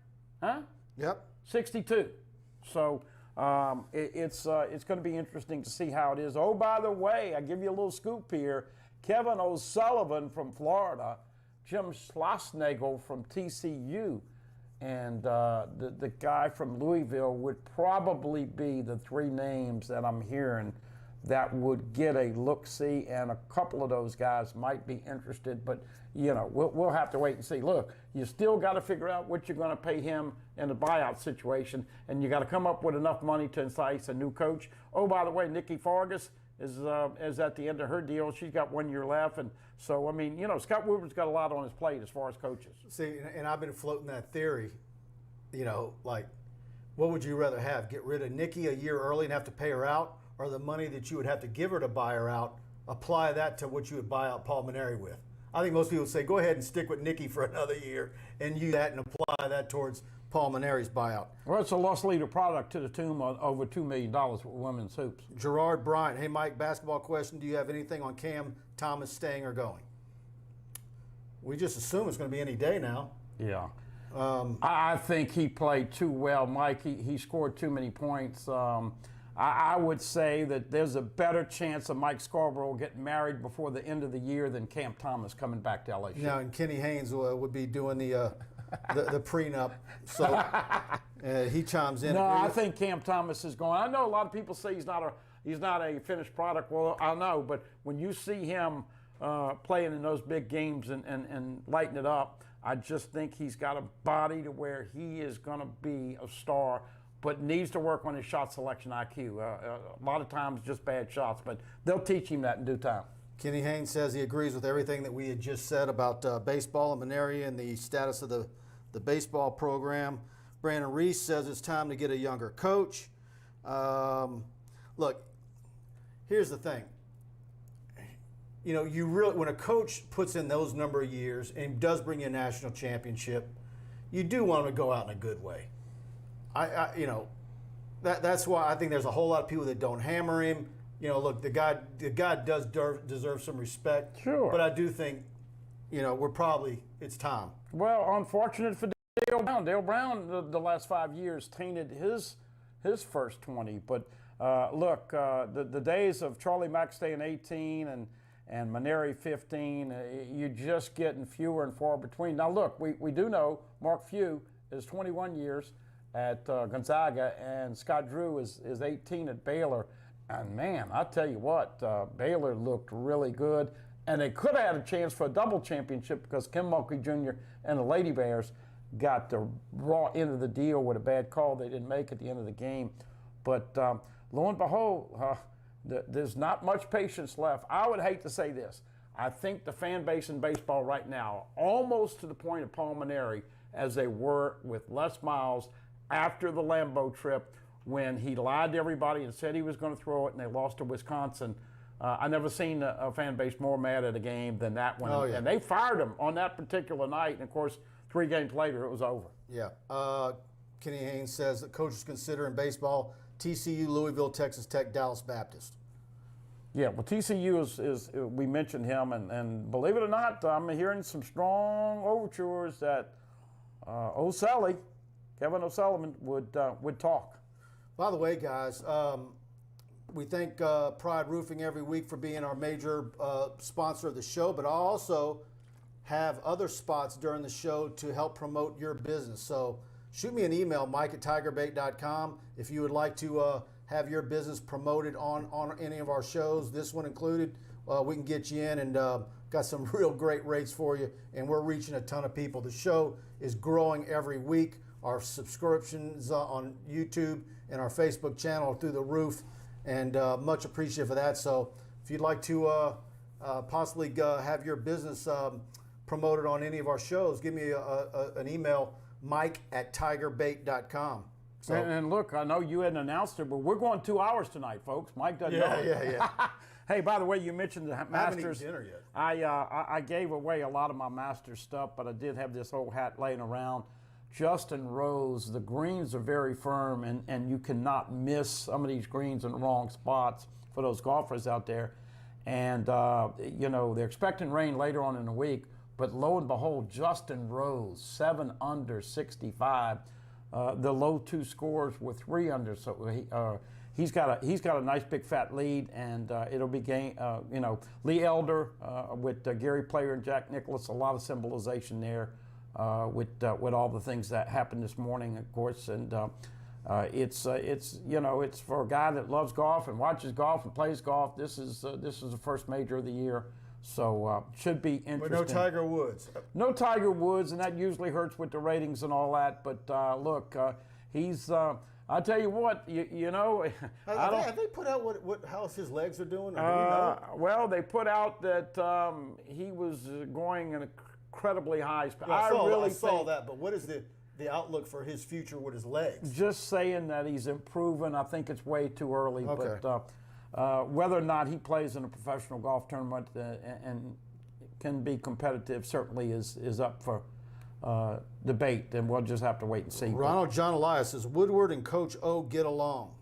Huh? Yep. 62. So it's going to be interesting to see how it is. Oh, by the way, I give you a little scoop here. Kevin O'Sullivan from Florida, Jim Schlossnagle from TCU, and the guy from Louisville would probably be the 3 names that I'm hearing that would get a look-see, and a couple of those guys might be interested, but we'll have to wait and see. Look, you still got to figure out what you're going to pay him in the buyout situation, and you got to come up with enough money to entice a new coach. Oh, by the way, Nikki Fargas is at the end of her deal. She's got 1 year left, and so Scott Woodward's got a lot on his plate as far as coaches. See, and I've been floating that theory, like, what would you rather have? Get rid of Nikki a year early and have to pay her out, or the money that you would have to give her to buy her out, apply that to what you would buy out Paul Mainieri with? I think most people would say, go ahead and stick with Nikki for another year and use that and apply that towards Paul Mainieri's buyout. Well, it's a loss leader product to the tune of over $2 million for women's hoops. Gerard Bryant, hey, Mike, basketball question. Do you have anything on Cam Thomas staying or going? We just assume it's going to be any day now. Yeah. I think he played too well, Mike. He scored too many points. I would say that there's a better chance of Mike Scarborough getting married before the end of the year than Cam Thomas coming back to LSU. Yeah, and Kenny Haynes would be doing the prenup, so he chimes in. No, I think Cam Thomas is going. I know a lot of people say he's not a finished product. Well, I know, but when you see him playing in those big games and lighting it up, I just think he's got a body to where he is going to be a star, but needs to work on his shot selection IQ. A lot of times just bad shots, but they'll teach him that in due time. Kenny Haynes says he agrees with everything that we had just said about baseball and Mainieri and the status of the baseball program. Brandon Reese says it's time to get a younger coach. Look, here's the thing. You really, when a coach puts in those number of years and does bring you a national championship, you do want him to go out in a good way. That's why I think there's a whole lot of people that don't hammer him. Look, the guy does deserve some respect. Sure. But I do think, it's time. Well, unfortunate for Dale Brown. Dale Brown, the last 5 years, tainted his first 20. But look, the days of Charlie Mack staying 18 and Mainieri 15, you're just getting fewer and far between. Now, look, we do know Mark Few is 21 years at Gonzaga, and Scott Drew is 18 at Baylor. And man, I tell you what, Baylor looked really good, and they could have had a chance for a double championship because Kim Mulkey Jr. and the Lady Bears got the raw end of the deal with a bad call. They didn't make at the end of the game. But lo and behold, there's not much patience left. I would hate to say this. I think the fan base in baseball right now, almost to the point of Paul Mainieri, as they were with Les Miles after the Lambeau trip, when he lied to everybody and said he was going to throw it and they lost to Wisconsin. I never seen a fan base more mad at a game than that one. Oh, yeah. And they fired him on that particular night. And, of course, 3 games later, it was over. Yeah. Kenny Haynes says that coaches consider in baseball TCU, Louisville, Texas Tech, Dallas Baptist. Yeah, well, TCU is we mentioned him. And believe it or not, I'm hearing some strong overtures that Kevin O'Sullivan would talk. By the way, guys, we thank Pride Roofing every week for being our major sponsor of the show, but I also have other spots during the show to help promote your business. So shoot me an email, mike@tigerbait.com, if you would like to have your business promoted on any of our shows, this one included. We can get you in, and got some real great rates for you, and we're reaching a ton of people. The show is growing every week. Our subscriptions on YouTube and our Facebook channel are through the roof, and much appreciative for that. So if you'd like to possibly have your business promoted on any of our shows, give me an email, mike@tigerbait.com. So, and look, I know you hadn't announced it, but we're going 2 hours tonight, folks. Mike doesn't know. Yeah. Hey, by the way, you mentioned the Masters. I haven't eaten dinner yet. I gave away a lot of my Masters stuff, but I did have this old hat laying around. Justin Rose, the greens are very firm, and you cannot miss some of these greens in the wrong spots for those golfers out there. And, they're expecting rain later on in the week, but lo and behold, Justin Rose, 7 under 65. The low 2 scores were 3 under, so he's got a nice big fat lead, and it'll be Lee Elder with Gary Player and Jack Nicklaus. A lot of symbolization there with all the things that happened this morning, of course, and it's for a guy that loves golf and watches golf and plays golf. This is the first major of the year. So should be interesting. But no Tiger Woods. No Tiger Woods, and that usually hurts with the ratings and all that. But look, he's. I tell you what, Have they put out how his legs are doing? Or do we know? Well, they put out that he was going an incredibly high speed. Yeah, I saw that. But what is the outlook for his future with his legs? Just saying that he's improving. I think it's way too early. Okay. But whether or not he plays in a professional golf tournament and can be competitive certainly is up for debate, and we'll just have to wait and see. Ronald John Elias says, Woodward and Coach O get along.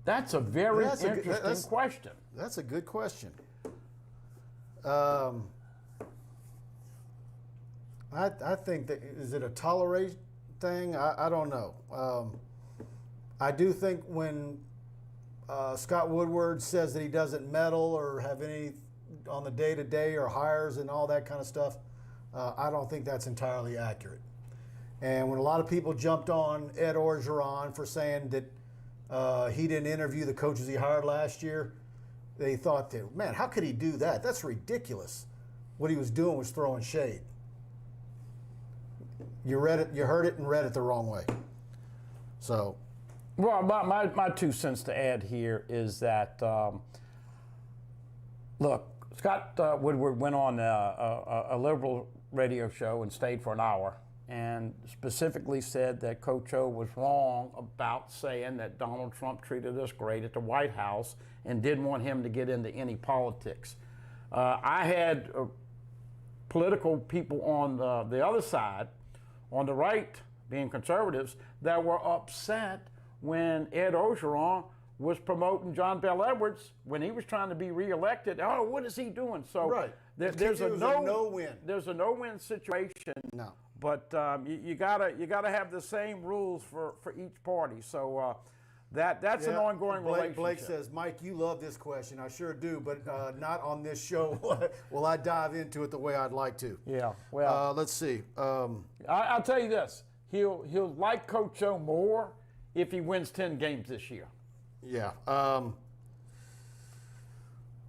That's a very interesting question. That's a good question. I think that, is it a tolerate thing? I don't know. I do think when Scott Woodward says that he doesn't meddle or have any on the day-to-day or hires and all that kind of stuff, I don't think that's entirely accurate. And when a lot of people jumped on Ed Orgeron for saying that he didn't interview the coaches he hired last year, they thought that, man, how could he do that? That's ridiculous. What he was doing was throwing shade. You read it, you heard it and read it the wrong way. So. Well, my 2 cents to add here is that, look, Scott Woodward went on a liberal radio show and stayed for an hour and specifically said that Coach O was wrong about saying that Donald Trump treated us great at the White House and didn't want him to get into any politics. I had political people on the other side, on the right, being conservatives, that were upset when Ed Orgeron was promoting John Bel Edwards when he was trying to be reelected. Oh, what is he doing? So right. There's a no-win. There's a no-win situation. No. But you gotta have the same rules for each party. So that's an ongoing relationship. Blake says, Mike, you love this question. I sure do, but not on this show. Will I dive into it the way I'd like to? Yeah. Well, let's see. I'll tell you this. He'll like Coach O more if he wins 10 games this year. Yeah.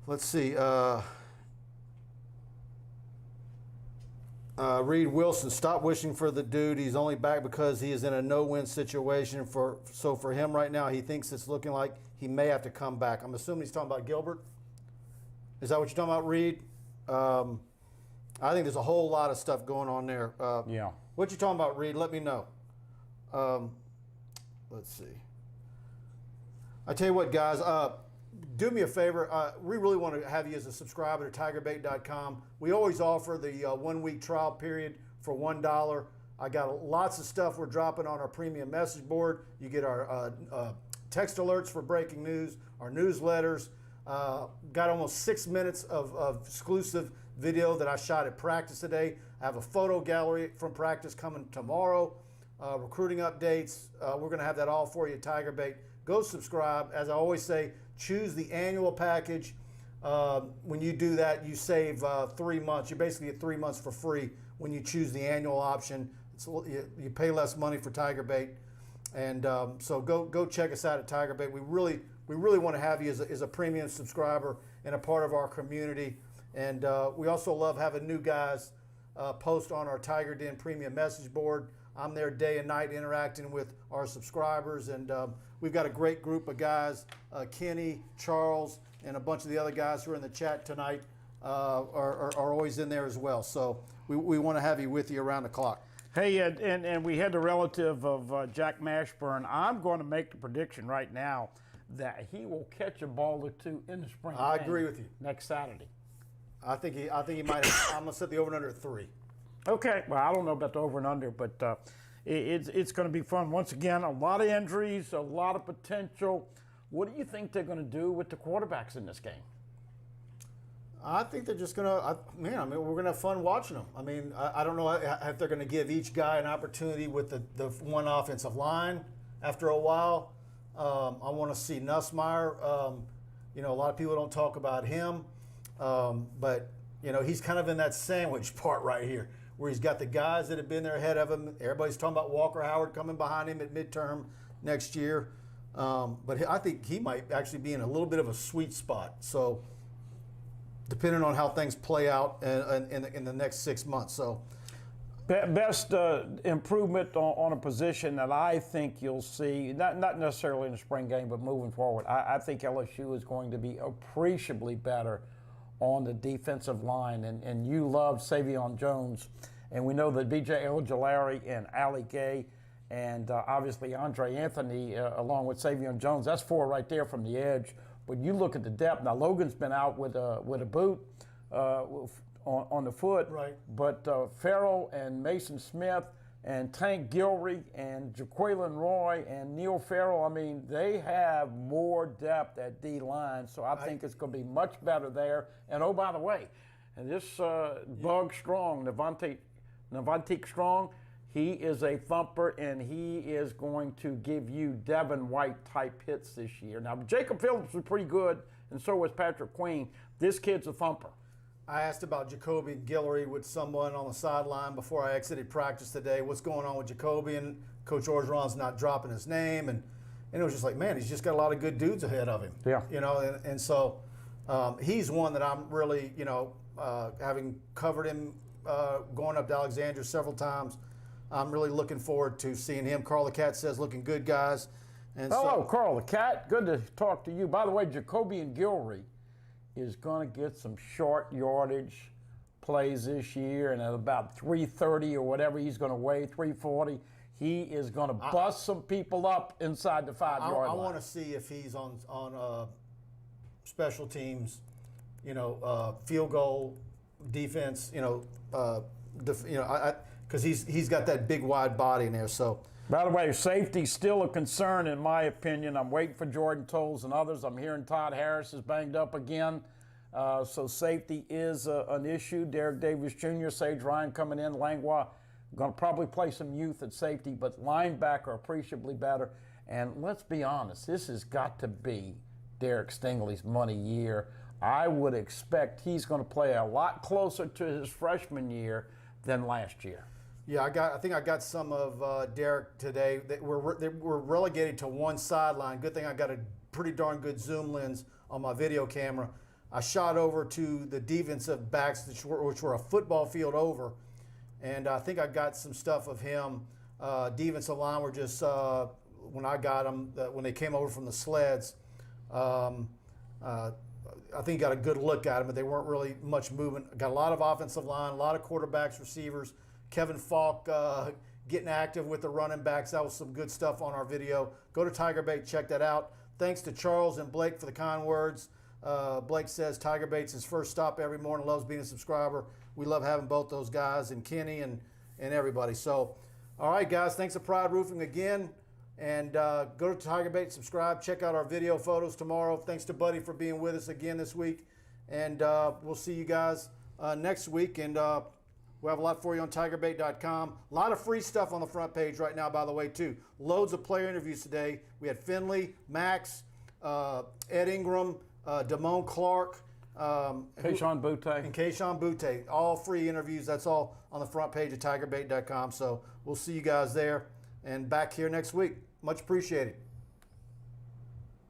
Let's see. Reed Wilson, stop wishing for the dude. He's only back because he is in a no-win situation. So for him right now, he thinks it's looking like he may have to come back. I'm assuming he's talking about Gilbert. Is that what you're talking about, Reed? I think there's a whole lot of stuff going on there. Yeah. What you talking about, Reed? Let me know. Let's see. I tell you what, guys. Do me a favor. We really want to have you as a subscriber to TigerBait.com. We always offer the 1-week trial period for $1. I got lots of stuff we're dropping on our premium message board. You get our text alerts for breaking news, our newsletters. Got almost 6 minutes of exclusive video that I shot at practice today. I have a photo gallery from practice coming tomorrow. Recruiting updates. We're going to have that all for you at TigerBait. go subscribe. As I always say, choose the annual package. When you do that, you save 3 months. You basically get 3 months for free when you choose the annual option. You pay less money for TigerBait, and so go check us out at TigerBait. We really want to have you as a premium subscriber and a part of our community. And we also love having new guys post on our Tiger Den premium message board. I'm there day and night interacting with our subscribers, and we've got a great group of guys. Kenny, Charles, and a bunch of the other guys who are in the chat tonight are always in there as well. So we want to have you with you around the clock. Hey, and we had the relative of Jack Mashburn. I'm going to make the prediction right now That he will catch a ball or two in the spring. I agree with you. Next Saturday. I think he might. I'm gonna set the over and under at 3. Okay, well, I don't know about the over and under, but it's going to be fun. Once again, a lot of injuries, a lot of potential. What do you think they're going to do with the quarterbacks in this game? I think they're just gonna. We're gonna have fun watching them. I mean, I don't know if they're gonna give each guy an opportunity with the one offensive line after a while. I want to see Nussmeier. A lot of people don't talk about him, but he's kind of in that sandwich part right here, where he's got the guys that have been there ahead of him. Everybody's talking about Walker Howard coming behind him at midterm next year, but I think he might actually be in a little bit of a sweet spot. So, depending on how things play out in the next 6 months. So, best improvement on a position that I think you'll see, not necessarily in the spring game, but moving forward, I think LSU is going to be appreciably better on the defensive line. And you love Savion Jones. And we know that B.J. Ojolari and Ali Gay and obviously Andre Anthony, along with Savion Jones, that's 4 right there from the edge. But you look at the depth. Now, Logan's been out with a boot on the foot. Right. But Farrell and Mason Smith and Tank Gilry and Jaqueline Roy and Neil Farrell, I mean, they have more depth at D-line. So I think it's going to be much better there. And, oh, by the way, and this Bug Strong, Navantique Strong, he is a thumper, and he is going to give you Devin White-type hits this year. Now, Jacob Phillips was pretty good, and so was Patrick Queen. This kid's a thumper. I asked about Jacoby Guillory with someone on the sideline before I exited practice today. What's going on with Jacoby? And Coach Orgeron's not dropping his name. And it was just like, man, he's just got a lot of good dudes ahead of him. Yeah. And so he's one that I'm really, having covered him going up to Alexandria several times, I'm really looking forward to seeing him. Carl the Cat says, looking good, guys. And hello, Carl the Cat. Good to talk to you. By the way, Jacoby and Guillory is going to get some short yardage plays this year, and at about 330 or whatever he's going to weigh, 340, he is going to bust some people up inside the 5-yard line. I want to see if he's on special teams, field goal, defense, because he's got that big wide body in there. So. By the way, safety's still a concern in my opinion. I'm waiting for Jordan Tolles and others. I'm hearing Todd Harris is banged up again. So safety is an issue. Derek Davis Jr., Sage Ryan coming in. Langlois going to probably play some youth at safety, but linebacker appreciably better. And let's be honest, this has got to be Derek Stingley's money year. I would expect he's going to play a lot closer to his freshman year than last year. Yeah, I think I got some of Derek today. They were relegated to one sideline. Good thing I got a pretty darn good zoom lens on my video camera. I shot over to the defensive backs, which were a football field over, and I think I got some stuff of him. Defensive line were just when I got them when they came over from the sleds. I think got a good look at them, but they weren't really much movement. Got a lot of offensive line, a lot of quarterbacks, receivers. Kevin Falk getting active with the running backs. That was some good stuff on our video. Go to TigerBait, check that out. Thanks to Charles and Blake for the kind words. Blake says TigerBait's his first stop every morning, loves being a subscriber. We love having both those guys, and Kenny and everybody. So, all right, guys, thanks to Pride Roofing again. And go to TigerBait, subscribe, check out our video photos tomorrow. Thanks to Buddy for being with us again this week. And we'll see you guys next week. And We have a lot for you on TigerBait.com. A lot of free stuff on the front page right now, by the way, too. Loads of player interviews today. We had Finley, Max, Ed Ingram, Damone Clark, Keyshawn Butte. and Keyshawn Butte. All free interviews. That's all on the front page of TigerBait.com. So we'll see you guys there and back here next week. Much appreciated.